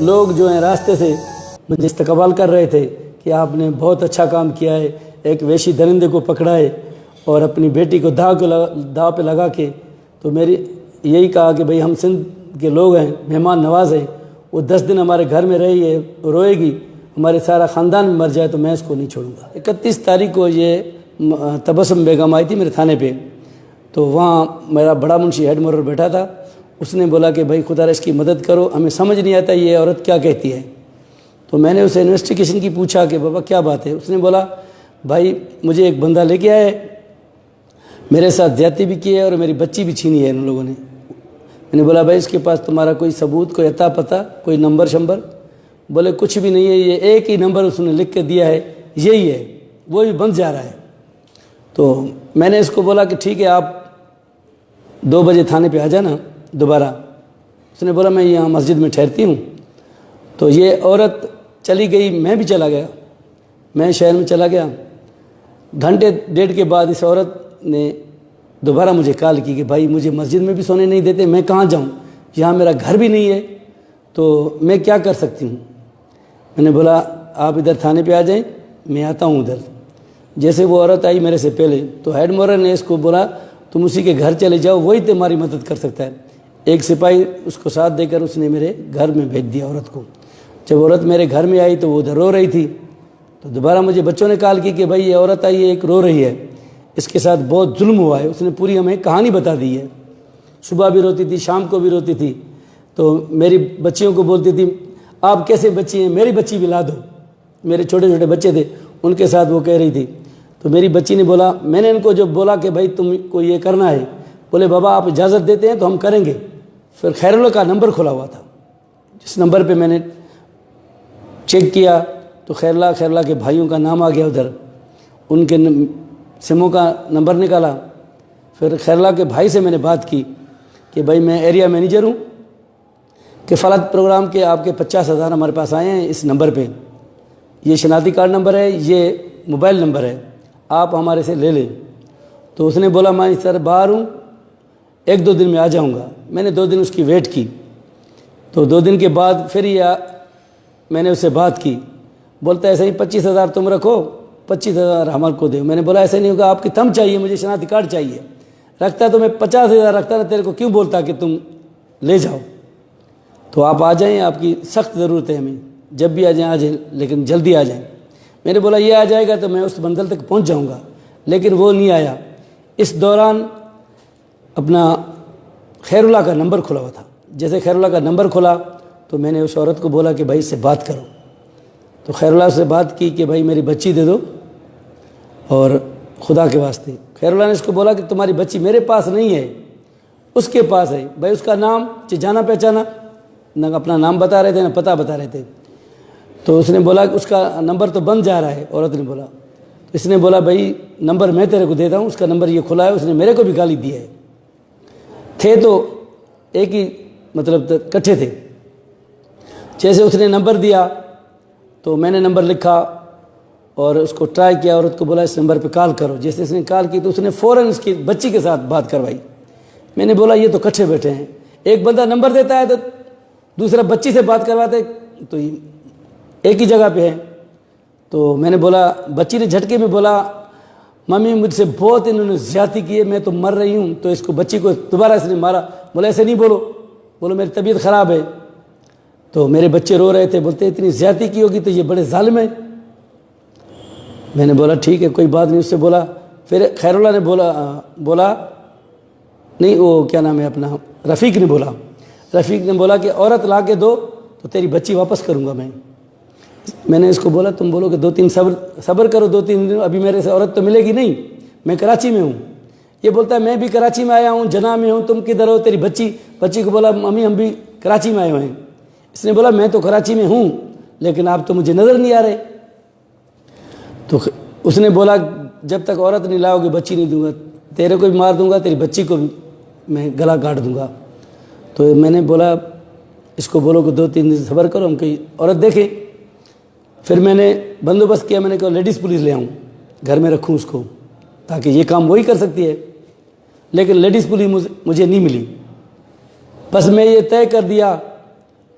लोग जो हैं रास्ते से मुझे इस्तकबाल कर रहे थे कि आपने बहुत अच्छा काम किया है, एक वैशी दरिंदे को पकड़ा है और अपनी बेटी को दाव पे लगा के। तो मेरी यही कहा कि भाई हम सिंध के लोग हैं, मेहमान नवाज हैं, वो 10 दिन हमारे घर में रही है, रोएगी, हमारे सारा ख़ानदान मर जाए तो मैं इसको नहीं छोड़ूंगा। 31 तारीख को ये तबस्सुम बेगम आई थी मेरे थाने पे, तो वहाँ मेरा बड़ा मुंशी हेड मोरर बैठा था। उसने बोला कि भाई खुदा इसकी मदद करो, हमें समझ नहीं आता ये औरत क्या कहती है। तो मैंने उसे इन्वेस्टिगेशन की पूछा कि बाबा क्या बात है। उसने बोला भाई मुझे एक बंदा लेके आया है, मेरे साथ ज्यादती भी की है और मेरी बच्ची भी छीनी है इन लोगों ने। मैंने बोला भाई इसके पास तुम्हारा कोई सबूत, कोई अता पता, कोई नंबर शंबर? बोले कुछ भी नहीं है, ये एक ही नंबर उसने लिख के दिया है, यही है, वो भी बंद जा रहा है। तो मैंने इसको बोला कि ठीक है आप 2 बजे थाने पे आ जाना दोबारा। उसने बोला मैं यहाँ मस्जिद में ठहरती हूँ। तो ये औरत चली गई, मैं भी चला गया, मैं शहर में चला गया। घंटे डेढ़ के बाद इस औरत ने दोबारा मुझे कॉल की कि भाई मुझे मस्जिद में भी सोने नहीं देते, मैं कहाँ जाऊँ, यहाँ मेरा घर भी नहीं है, तो मैं क्या कर सकती हूँ। मैंने बोला आप इधर थाने पे आ जाएं, मैं आता हूँ उधर। जैसे वो औरत आई मेरे से पहले, तो हेड मोरर ने इसको बोला तुम उसी के घर चले जाओ, वही तुम्हारी मदद कर सकता है। एक सिपाही उसको साथ देकर उसने मेरे घर में भेज दिया औरत को। जब औरत मेरे घर में आई तो वो उधर रो रही थी। तो दोबारा मुझे बच्चों ने कॉल की कि भाई ये औरत आई है, एक रो रही है, इसके साथ बहुत जुल्म हुआ है। उसने पूरी हमें कहानी बता दी है, सुबह भी रोती थी, शाम को भी रोती थी। तो मेरी बच्चियों को बोलती थी आप कैसे बच्ची हैं, मेरी बच्ची भी ला दो। मेरे छोटे छोटे बच्चे थे, उनके साथ वो कह रही थी। तो मेरी बच्ची ने बोला, मैंने इनको जब बोला कि भाई तुमको ये करना है, बोले बाबा आप इजाज़त देते हैं तो हम करेंगे। फिर खैरुल्लाह का नंबर खुला हुआ था, जिस नंबर पे मैंने चेक किया तो खैरुल्लाह के भाइयों का नाम आ गया उधर। उनके सिमों का नंबर निकाला। फिर खैरुल्लाह के भाई से मैंने बात की कि भाई मैं एरिया मैनेजर हूँ, किफ़ालत प्रोग्राम के आपके 50,000 हमारे पास आए हैं इस नंबर पे, ये शनाख्ती कार्ड नंबर है, ये मोबाइल नंबर है, आप हमारे से ले लें। तो उसने बोला मैं इस तरह बाहर हूँ, 1-2 दिन में आ जाऊँगा। मैंने 2 दिन उसकी वेट की। तो 2 दिन के बाद फिर मैंने उससे बात की। बोलता है ऐसे ही 25,000 तुम रखो, 25,000 हमारे को दे। मैंने बोला ऐसे नहीं होगा, आपकी थंब चाहिए, मुझे शनाख्ती कार्ड चाहिए। रखता तो मैं 50,000 रखता ना, तेरे को क्यों बोलता कि तुम ले जाओ। तो आप आ जाएं, आपकी सख्त ज़रूरत है हमें, जब भी आ जाएं, लेकिन जल्दी आ जाएं। मैंने बोला ये आ जाएगा तो मैं उस मंजिल तक पहुंच जाऊंगा, लेकिन वो नहीं आया। इस दौरान अपना खैरुल्लाह का नंबर खुला हुआ था। जैसे खैरुल्लाह का नंबर खुला तो मैंने उस औरत को बोला कि भाई इससे बात करो। तो खैरुल्लाह से बात की कि भाई मेरी बच्ची दे दो और खुदा के वास्ते। खैरुल्लाह ने इसको बोला कि तुम्हारी बच्ची मेरे पास नहीं है, उसके पास है। भाई उसका नाम जाना पहचाना, न अपना नाम बता रहे थे न पता बता रहे थे। तो उसने बोला कि उसका नंबर तो बंद जा रहा है। औरत ने बोला, तो इसने बोला भाई नंबर मैं तेरे को देता हूँ, उसका नंबर ये खुला है, उसने मेरे को भी गाली दी है। थे तो एक ही मतलब इकट्ठे थे। जैसे उसने नंबर दिया तो मैंने नंबर लिखा और उसको ट्राई किया, औरत को बोला इस नंबर पे कॉल करो। जैसे इसने कॉल की तो उसने फ़ौरन इसकी बच्ची के साथ बात करवाई। मैंने बोला ये तो इकट्ठे बैठे हैं, एक बंदा नंबर देता है तो दूसरा बच्ची से बात करवाते, तो एक ही जगह पे है। तो मैंने बोला, बच्ची ने झटके में बोला मम्मी मुझसे बहुत इन्होंने ज़्यादती की है, मैं तो मर रही हूँ। तो इसको बच्ची को दोबारा इसने मारा। बोला ऐसे नहीं बोलो मेरी तबीयत ख़राब है। तो मेरे बच्चे रो रहे थे, बोलते इतनी ज़्यादती की होगी तो ये बड़े जालिम है। मैंने बोला ठीक है कोई बात नहीं। उससे बोला, फिर खैरुल्लाह ने बोला नहीं, वो क्या नाम है अपना, रफ़ीक ने बोला कि औरत ला के दो तो तेरी बच्ची वापस करूँगा मैं। मैंने इसको बोला तुम बोलो कि 2-3 सब्र करो, 2-3 दिन, अभी मेरे से औरत तो मिलेगी नहीं, मैं कराची में हूँ। ये बोलता है मैं भी कराची में आया हूँ, जना में हूँ, तुम किधर हो, तेरी बच्ची को बोला मम्मी हम भी कराची में आए हुए हैं। इसने बोला मैं तो कराची में हूँ लेकिन आप तो मुझे नज़र नहीं आ रहे। तो उसने बोला जब तक औरत नहीं लाओगे बच्ची नहीं दूंगा, तेरे को भी मार दूंगा, तेरी बच्ची को भी मैं गला काट दूंगा। तो मैंने बोला इसको बोलो कि 2-3 दिन सब्र करो, हम कोई औरत देखें। फिर मैंने बंदोबस्त किया, मैंने कहा लेडीज़ पुलिस ले आऊँ, घर में रखूँ उसको, ताकि ये काम वही कर सकती है। लेकिन लेडीज़ पुलिस मुझे नहीं मिली। बस मैं ये तय कर दिया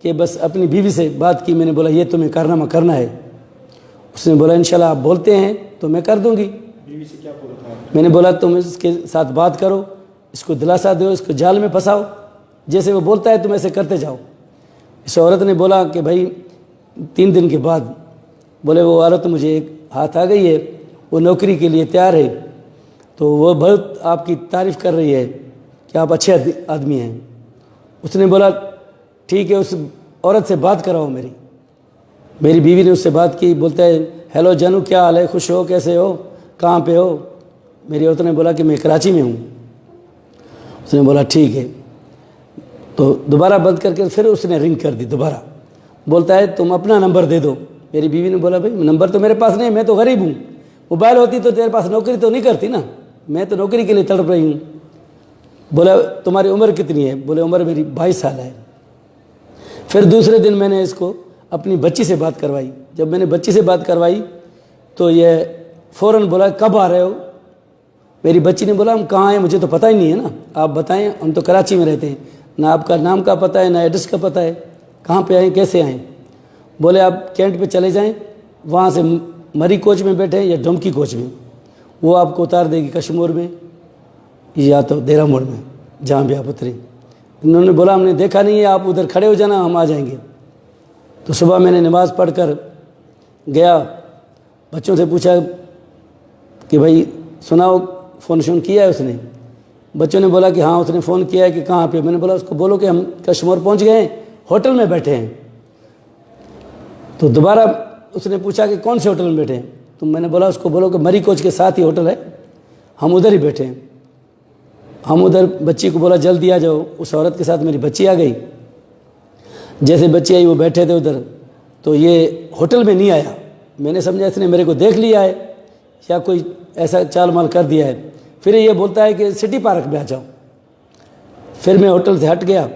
कि बस अपनी बीवी से बात की। मैंने बोला ये तुम्हें कारनामा करना है। उसने बोला इंशाल्लाह आप बोलते हैं तो मैं कर दूंगी। बीवी से क्या बोला था? मैंने बोला तुम इसके साथ बात करो, इसको दिलासा दो, इसको जाल में फंसाओ, जैसे वो बोलता है तुम ऐसे करते जाओ। इस औरत ने बोला कि भाई 3 दिन के बाद बोले वो औरत मुझे एक हाथ आ गई है, वो नौकरी के लिए तैयार है, तो वो बहुत आपकी तारीफ़ कर रही है कि आप अच्छे आदमी हैं। उसने बोला ठीक है, उस औरत से बात कराओ मेरी बीवी ने उससे बात की। बोलता है हेलो जानू, क्या हाल है, खुश हो, कैसे हो, कहाँ पे हो? मेरी औरत ने बोला कि मैं कराची में हूँ। उसने बोला ठीक है। तो दोबारा बंद करके फिर उसने रिंग कर दी दोबारा। बोलता है तुम अपना नंबर दे दो। मेरी बीवी ने बोला भाई नंबर तो मेरे पास नहीं है, मैं तो गरीब हूँ, मोबाइल होती तो तेरे पास नौकरी तो नहीं करती ना, मैं तो नौकरी के लिए तड़प रही हूँ। बोला तुम्हारी उम्र कितनी है? बोले उम्र मेरी 22 साल है। फिर दूसरे दिन मैंने इसको अपनी बच्ची से बात करवाई। जब मैंने बच्ची से बात करवाई तो ये फ़ौरन बोला कब आ रहे हो? मेरी बच्ची ने बोला हम कहाँ हैं, मुझे तो पता ही नहीं है ना, आप बताएं, हम तो कराची में रहते हैं, ना आपका नाम का पता है ना एड्रेस का पता है, कहाँ पे आए, कैसे आएँ? बोले आप कैंट पे चले जाएं, वहाँ से मरी कोच में बैठे या डोमकी कोच में, वो आपको उतार देगी कश्मीर में या तो देरा मोड़ में, जहाँ भी आप उतरे। उन्होंने बोला हमने देखा नहीं है, आप उधर खड़े हो जाना, हम आ जाएंगे। तो सुबह मैंने नमाज़ पढ़कर गया, बच्चों से पूछा कि भाई सुनाओ फ़ोन शोन किया है उसने? बच्चों ने बोला कि हाँ उसने फ़ोन किया है। कि कहाँ पे? मैंने बोला उसको बोलो कि हम कश्मीर पहुँच गए हैं, होटल में बैठे हैं। तो दोबारा उसने पूछा कि कौन से होटल में बैठे हैं? तो मैंने बोला उसको बोलो कि मरी कोच के साथ ही होटल है, हम उधर ही बैठे हैं। हम उधर बच्ची को बोला जल्दी आ जाओ। उस औरत के साथ मेरी बच्ची आ गई। जैसे बच्ची आई वो बैठे थे उधर, तो ये होटल में नहीं आया। मैंने समझा इसने मेरे को देख लिया है या कोई ऐसा चाल माल कर दिया है। फिर ये बोलता है कि सिटी पार्क में आ जाओ। फिर मैं होटल से हट गया,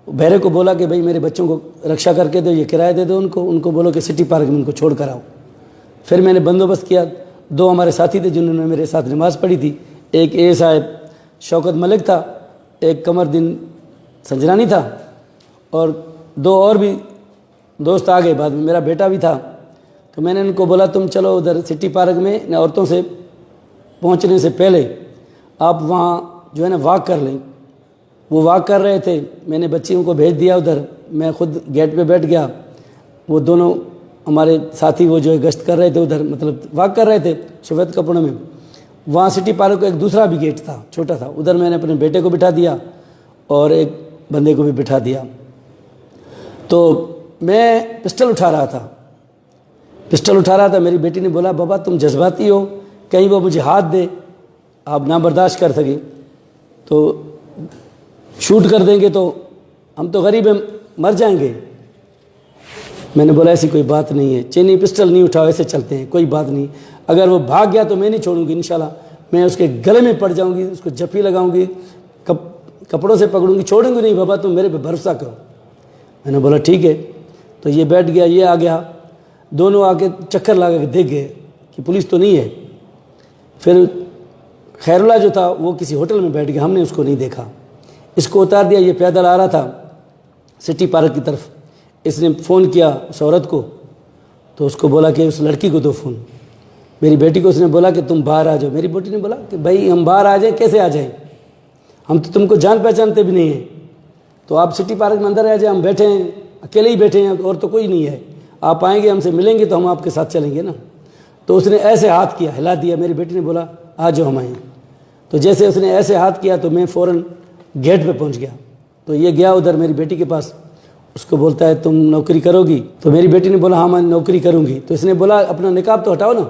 बहरे को बोला कि भाई मेरे बच्चों को रक्षा करके दो, ये किराया दे दो उनको बोलो कि सिटी पार्क में उनको छोड़ कर आओ। फिर मैंने बंदोबस्त किया। 2 हमारे साथी थे जिन्होंने मेरे साथ नमाज़ पढ़ी थी। एक ए साहब शौकत मलिक था, एक कमरदीन संजरानी था, और 2 और भी दोस्त आ गए बाद में, मेरा बेटा भी था। तो मैंने उनको बोला तुम चलो उधर सिटी पार्क में, औरतों से पहुंचने से पहले आप वहाँ जो है ना वॉक कर लें। वो वॉक कर रहे थे, मैंने बच्चियों को भेज दिया उधर, मैं खुद गेट पे बैठ गया। वो दोनों हमारे साथी वो जो है गश्त कर रहे थे उधर, मतलब वॉक कर रहे थे सफ़ेद कपड़ों में। वहाँ सिटी पार्क का एक दूसरा भी गेट था, छोटा था, उधर मैंने अपने बेटे को बिठा दिया और एक बंदे को भी बिठा दिया। तो मैं पिस्टल उठा रहा था। मेरी बेटी ने बोला बाबा तुम जज्बाती हो, कहीं वो मुझे हाथ दे, आप ना बर्दाश्त कर सके तो शूट कर देंगे, तो हम तो गरीब हैं, मर जाएंगे। मैंने बोला ऐसी कोई बात नहीं है, चेनी पिस्टल नहीं उठाओ, ऐसे चलते हैं, कोई बात नहीं। अगर वो भाग गया तो मैं नहीं छोड़ूंगी, इंशाल्लाह मैं उसके गले में पड़ जाऊंगी, उसको जफ्फी लगाऊंगी, कपड़ों से पकड़ूंगी, छोड़ूंगी नहीं। बाबा तुम मेरे पे भरोसा करो। मैंने बोला ठीक है। तो ये बैठ गया, ये आ गया, दोनों आके चक्कर लगा के देख गए कि पुलिस तो नहीं है। फिर खैरुल्लाह जो था वो किसी होटल में बैठ गया, हमने उसको नहीं देखा। इसको उतार दिया, ये पैदल आ रहा था सिटी पार्क की तरफ। इसने फ़ोन किया उस औरत को, तो उसको बोला कि उस लड़की को दो फ़ोन। मेरी बेटी को उसने बोला कि तुम बाहर आ जाओ। मेरी बेटी ने बोला कि भाई हम बाहर आ जाएं, कैसे आ जाएं, हम तो तुमको जान पहचानते भी नहीं हैं, तो आप सिटी पार्क में अंदर आ जाए, हम बैठे हैं, अकेले ही बैठे हैं और तो कोई नहीं है, आप आएंगे हमसे मिलेंगे तो हम आपके साथ चलेंगे ना। तो उसने ऐसे हाथ किया, हिला दिया। मेरी बेटी ने बोला आ जाओ हम आएँ। तो जैसे उसने ऐसे हाथ किया तो मैं फ़ौरन गेट पे पहुंच गया। तो ये गया उधर मेरी बेटी के पास, उसको बोलता है तुम नौकरी करोगी? तो मेरी बेटी ने बोला हाँ मैं नौकरी करूँगी। तो इसने बोला अपना निकाब तो हटाओ ना।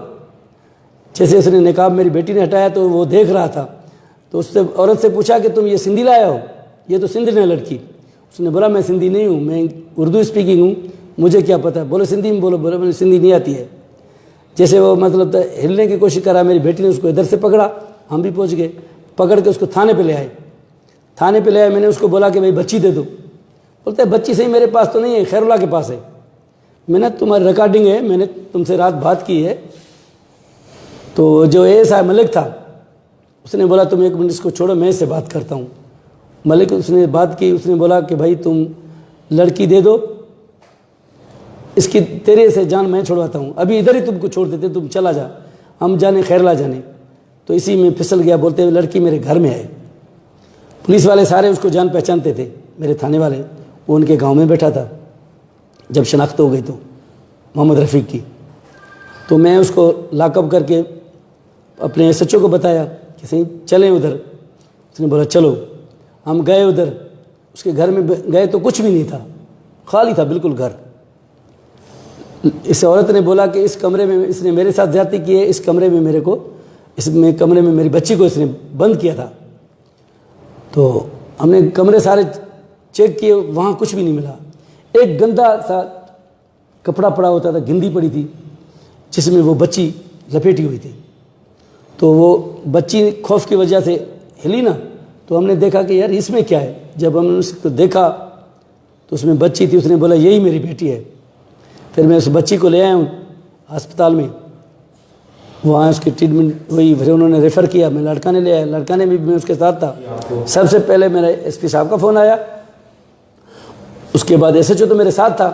जैसे उसने निकाब मेरी बेटी ने हटाया तो वो देख रहा था, तो उससे औरत से पूछा कि तुम ये सिंधी लाया हो? ये तो सिंधी है लड़की। उसने बोला मैं सिंधी नहीं हूँ, मैं उर्दू स्पीकिंग हूँ, मुझे क्या पता। बोले सिंधी में बोलो। बोले मुझे सिंधी नहीं आती है। जैसे वो मतलब हिलने की कोशिश करा, मेरी बेटी ने उसको इधर से पकड़ा, हम भी पहुँच गए, पकड़ के उसको थाने पर ले आए। थाने पे ले आए, मैंने उसको बोला कि भाई बच्ची दे दो। बोलते हैं बच्ची सही मेरे पास तो नहीं है, खैरुल्लाह के पास है। मैंने तुम्हारी रिकॉर्डिंग है, मैंने तुमसे रात बात की है। तो जो एएसआई मलिक था उसने बोला तुम 1 मिनट इसको छोड़ो, मैं इससे बात करता हूँ। मलिक उसने बात की, उसने बोला कि भाई तुम लड़की दे दो, इसकी तेरे से जान मैं छुड़वाता हूँ, अभी इधर ही तुमको छोड़ देते, तुम चला जा, हम जाने खैरला जाने। तो इसी में फिसल गया, बोलते हुए लड़की मेरे घर में है। पुलिस वाले सारे उसको जान पहचानते थे, मेरे थाने वाले, वो उनके गांव में बैठा था। जब शनाख्त हो गई तो मोहम्मद रफ़ीक की, तो मैं उसको लॉकअप करके अपने एसएचओ को बताया कि सही चलें उधर। उसने बोला चलो। हम गए उधर, उसके घर में गए तो कुछ भी नहीं था, खाली था बिल्कुल घर। इस औरत ने बोला कि इस कमरे में इसने मेरे साथ ज़्यादती की है, इस कमरे में मेरे को, इसमें कमरे में मेरी बच्ची को इसने बंद किया था। तो हमने कमरे सारे चेक किए, वहाँ कुछ भी नहीं मिला। एक गंदा सा कपड़ा पड़ा होता था, गिंदी पड़ी थी जिसमें वो बच्ची लपेटी हुई थी। तो वो बच्ची खौफ की वजह से हिली ना, तो हमने देखा कि यार इसमें क्या है। जब हमने उसको देखा तो उसमें बच्ची थी। उसने बोला यही मेरी बेटी है। फिर मैं उस बच्ची को ले आया हूँ अस्पताल में, वहाँ उसकी ट्रीटमेंट हुई, फिर उन्होंने रेफ़र किया, मैं लड़का ने ले आया, लड़का ने भी मैं उसके साथ था। सबसे पहले मेरा एसपी साहब का फ़ोन आया, उसके बाद एसएचओ तो मेरे साथ था,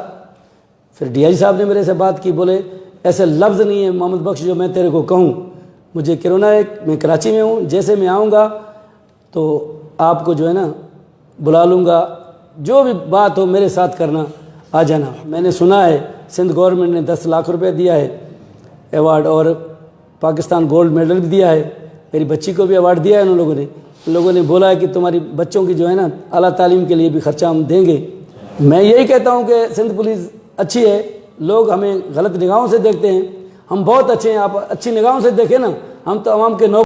फिर डीआईजी साहब ने मेरे से बात की, बोले ऐसे लफ्ज़ नहीं है मोहम्मद बख्श जो मैं तेरे को कहूँ, मुझे कोरोना है, मैं कराची में हूँ, जैसे मैं आऊँगा तो आपको जो है ना बुला लूँगा, जो भी बात हो मेरे साथ करना, आ जाना। मैंने सुना है सिंध गवर्नमेंट ने 10 लाख रुपए दिया है अवार्ड, और पाकिस्तान गोल्ड मेडल भी दिया है, मेरी बच्ची को भी अवार्ड दिया है उन लोगों ने बोला है कि तुम्हारी बच्चों की जो है ना आला तालीम के लिए भी खर्चा हम देंगे। मैं यही कहता हूँ कि सिंध पुलिस अच्छी है, लोग हमें गलत निगाहों से देखते हैं, हम बहुत अच्छे हैं, आप अच्छी निगाहों से देखें ना, हम तो आवाम के नौ